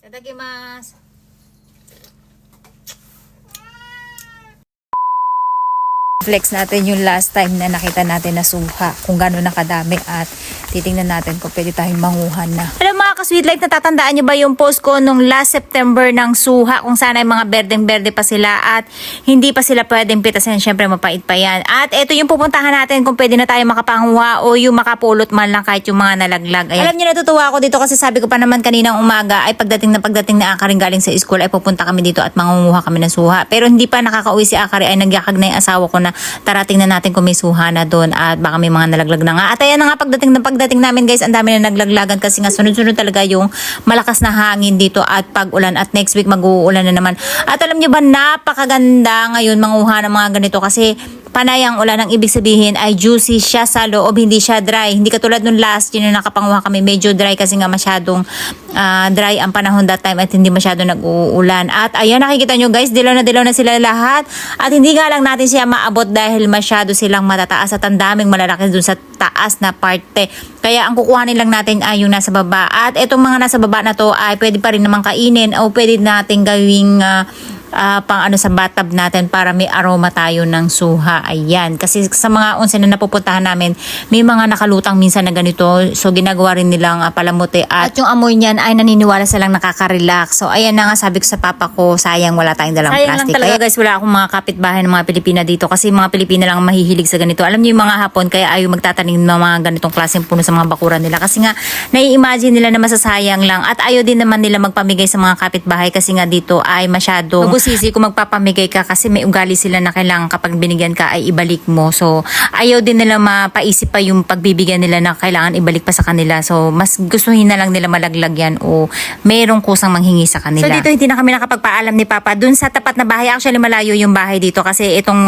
Itadakimasu. Flex natin yung last time na nakita natin na suha, kung gano'n nakadami, at titingnan natin kung pwede tayong manguhan na. Hello mga ka-sweet life, natatandaan nyo ba yung post ko nung last September ng suha, kung sana yung mga berdeng-berde pa sila at hindi pa sila pwedeng pitasin, syempre mapait pa yan. At ito yung pupuntahan natin kung pwede na tayo makapanguha o yung makapulot man lang kahit yung mga nalaglag. Ayan. Alam nyo, natutuwa ako dito kasi sabi ko pa naman kaninang umaga ay pagdating na Akari galing sa school ay pupunta kami dito at mangunguha kami ng suha. Pero hindi pa nakakauwi si Akari ay nagyakag na yung asawa ko na tara tingnan natin kung may suha na doon at baka may mga nalaglag na nga. At ayan na nga, pagdating namin guys, ang dami na naglaglagan kasi nga sunod-sunod talaga yung malakas na hangin dito at pag-ulan, at next week mag-uulan na naman. At alam nyo ba, napakaganda ngayon manguha ng mga ganito kasi panay ang ulan. Ang ibig sabihin ay juicy siya sa loob, hindi siya dry. Hindi katulad nung last year na nakapanguha kami, medyo dry kasi nga masyadong dry ang panahon that time at hindi masyado nag-uulan. At ayan, nakikita nyo guys, dilaw na sila lahat. At hindi nga lang natin siya maabot dahil masyado silang matataas at ang daming malalaki dun sa taas na parte. Kaya ang kukuhanin lang natin ay yung nasa baba. At itong mga nasa baba na to ay pwede pa rin naman kainin o pwede natin gawing pang ano sa bathtub natin para may aroma tayo ng suha. Ayan. Kasi sa mga onsen na napupuntahan namin, may mga nakalutang minsan na ganito. So ginagawa rin nilang palamuti at yung amoy niyan ay naniniwala silang nakaka-relax. So ayan na nga, sabi ko sa papa ko, sayang wala tayong dalang Sayang plastic. lang talaga Kaya guys, wala akong mga kapitbahay ng mga Pilipina dito kasi mga Pilipina lang mahihilig sa ganito. Alam niyo yung mga Hapon kaya ayaw magtatanim ng mga ganitong klaseng puno sa mga bakuran nila kasi nga nai-imagine nila na masasayang lang at ayaw din naman nila magpamigay sa mga kapitbahay kasi nga dito ay masyado mabusisi kung magpapamigay ka kasi may ugali sila na kailangan kapag binigyan ka ay ibalik mo. So ayaw din nila mapaisip pa yung pagbibigyan nila na kailangan ibalik pa sa kanila. So mas gustuhin na lang nila malaglag yan o merong kusang manghingi sa kanila. So dito hindi na kami nakapagpaalam ni Papa dun sa tapat na bahay. Actually malayo yung bahay dito kasi itong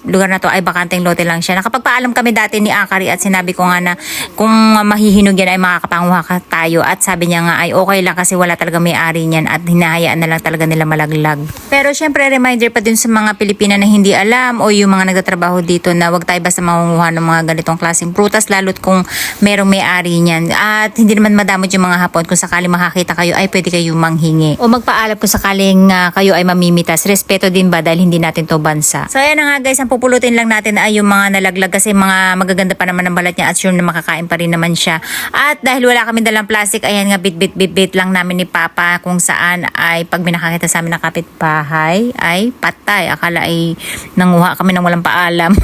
lugar na to ay bakanteng lote lang siya. Nakapagpaalam kami dati ni Akari at sinabi ko nga na kung mahihinog yan ay makakapanguha ka tayo, at sabi niya nga ay okay lang kasi wala talaga may-ari niyan at hinahayaan na lang talaga nila malaglag. Pero syempre reminder pa din sa mga Pilipina na hindi alam o yung mga nagtatrabaho dito na wag tayo basta mangunguha ng mga ganitong klaseng prutas lalo't kung merong may-ari niyan. At hindi naman madamot yung mga Hapon, kung sakali makakita kayo ay pwede kayo manghingi o magpaalam kung sakaling kayo ay mamimitas. Respeto din ba dahil hindi natin to bansa. So ayan na nga guys, ang pupulutin lang natin ay yung mga nalaglag kasi mga magaganda pa naman ang balat niya at sure na makakain pa rin naman siya. At dahil wala kami dalang plastic, ayan nga bit lang namin ni Papa kung saan ay pag minakakita sa amin na kapitbahay ay patay. Akala ay nanguha kami ng walang paalam.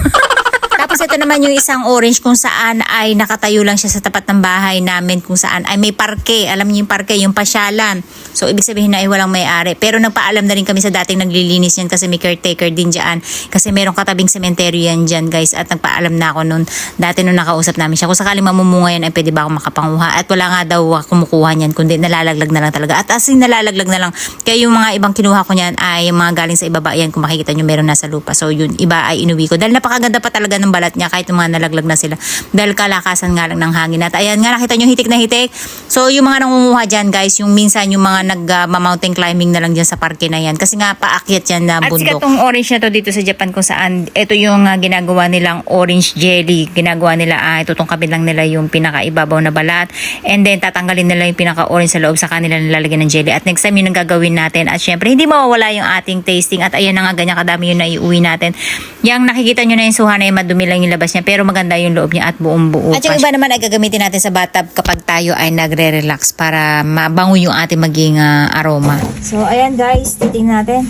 Tapos ito naman yung isang orange kung saan ay nakatayo lang siya sa tapat ng bahay namin kung saan ay may parke. Alam niyo yung parke, yung pasyalan. So ibig sabihin na ay walang may-ari. Pero nagpaalam na rin kami sa dating naglilinis yan kasi may caretaker din dyan. Kasi merong katabing sementeryo yan dyan guys. At nagpaalam na ako nun. Dati nung nakausap namin siya. Kung sakaling mamumunga yan ay pwede ba ako makapanguha. At wala nga daw kumukuha niyan kundi nalalaglag na lang talaga. At as in nalalaglag na lang. Kaya yung mga ibang kinuha ko niyan ay mga galing sa ibaba yan. Kung makikita nyo meron nasa lupa. So yun, iba ay inuwi ko. Dahil napakaganda pa talaga ng balat niya kahit yung mga nalaglag na sila dahil kalakasan nga lang ng hangin. At ayan nga, nakita nyo hitik na hitik. So yung mga nangunguha dyan guys, yung minsan yung mga nag-mountain climbing na lang dyan sa parke na yan kasi nga paakyat yan na bundok. At sikat tong orange na to dito sa Japan kung saan ito yung ginagawa nilang orange jelly. Ginagawa nila tutungkapin lang nila yung pinakaibabaw na balat and then tatanggalin nila yung pinaka-orange sa loob sa kanila nilalagyan ng jelly. At next time yun ang gagawin natin at syempre hindi mawawala yung ating tasting. At ayan na nga, ganyan kadami yung naiuwi natin. Yang nakikita nyo na yung suha na yung madumi lang yung labas niya pero maganda yung loob niya at buong-buo. At yung iba naman ay gagamitin natin sa bathtub kapag tayo ay nagre-relax para mabango yung ating maging aroma. So ayan guys, titingnan natin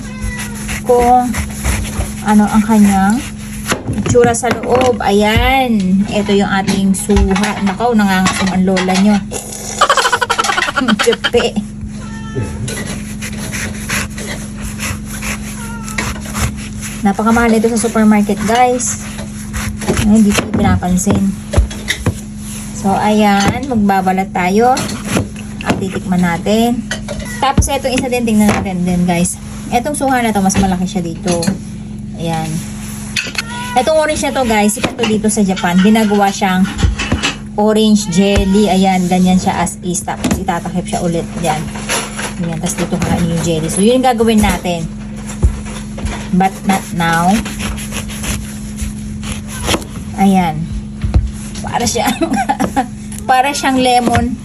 kung ano ang kanyang itsura sa loob. Ayan, ito yung ating suha. Nakaw, nangangasong ang lola nyo. Tsupe. Napakamahal ito sa supermarket guys. Ay, hindi ko pinapansin. So, ayan. Magbabalat tayo. At titikman natin. Tapos, itong isa din, tingnan natin din, guys. Itong suha na to, mas malaki siya dito. Ayan. Itong orange na to, guys, sikat to dito sa Japan. Ginagawa siyang orange jelly. Ayan, ganyan siya as is. Tapos, itatakip siya ulit. Ayan. Ayan. Tapos, dito kain yung jelly. So, yun yung gagawin natin. But not now. Ayan. Para siyang lemon.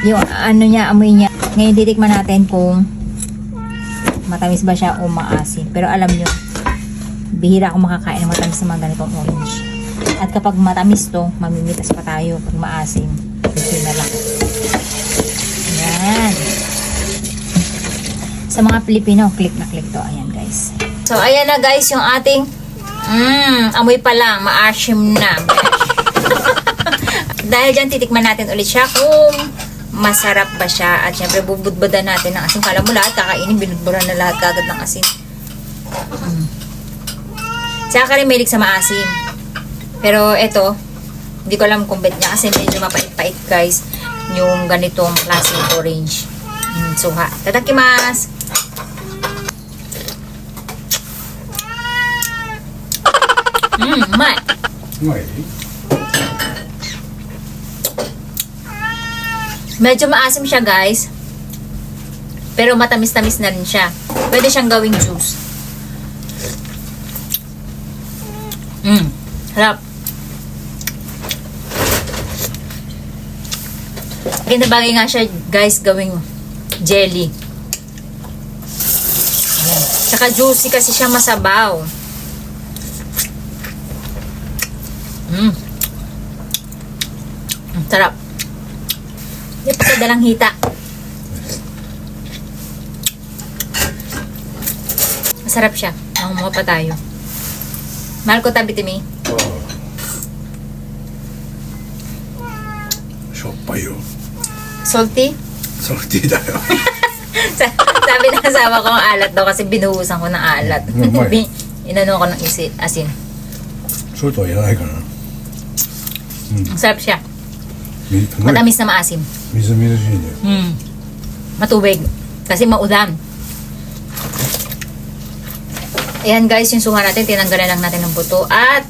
yung ano niya, amoy niya. Ngayon titikman natin kung matamis ba siya o maasim. Pero alam nyo, bihira ako makakain ng matamis sa mga ganitong orange. At kapag matamis to, mamimitas pa tayo. Pag maasim, ito na lang. Ayan. Sa mga Pilipino, click na click to. Ayan guys. So ayan na guys yung ating amoy pa lang, maasim na. Dahil dyan, titikman natin ulit siya kung masarap ba siya. At syempre, bubudbudan natin ng asin. Kala mo lahat, kakainin, binudburan na lahat kagad ng asin. Saka ka rin mahilig sa maasim. Pero eto, hindi ko alam kung bet niya kasi medyo mapait-pait guys yung ganitong klaseng orange. Suha. Tadakimasu! Umay! Umay? Medyo maasim siya guys. Pero matamis-tamis na rin siya. Pwede siyang gawing juice. Harap. Ganda bagay nga siya guys gawing jelly. Ayan. Tsaka juicy kasi siya, masabaw. Sarap. Hindi pa sa dalang hita. Masarap siya. Manguha pa tayo. Mahal ko tabi, Timi. Shoppayo. Salty? Salty da yo. Sabi ng asawa ko ang alat daw kasi binuhusan ko ng alat. May. Inano ko ng asin. Saltはいらないかな。 Masarap siya. すごい Matamis na maasim. みずみずしいね。 Matubig. Kasi maulan. Ayan guys, yung suha natin, tinanggalan lang natin ng buto. At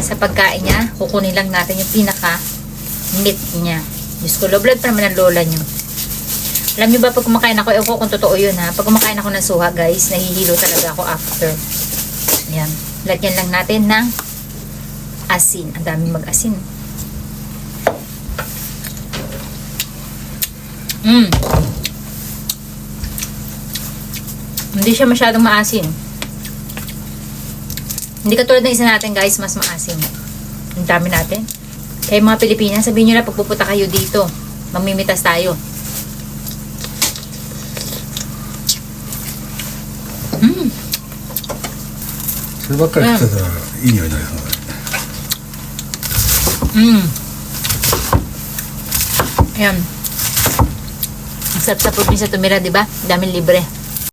sa pagkain niya, kukunin lang natin yung pinaka-meat niya. Diyos ko, low blood pa naman ang lola niyo. Alam niyo ba, pag kumakain ako, ewan ko kung totoo yun ha. Pag kumakain ako ng suha guys, nahihilo talaga ako after. Ayan. Lagyan lang natin ng asin. Ang daming mag-asin. Hindi siya masyadong maasin. Hindi katulad ng isa natin guys, mas maasin. Ang dami natin. Kaya mga Pilipinas, sabihin nyo na pagpupunta kayo dito, mamimitas tayo. そればっかり食ってたらいい匂いになりそうだね。 Ayan. Ang sarap sa probinsya tumira, di ba? Daming libre.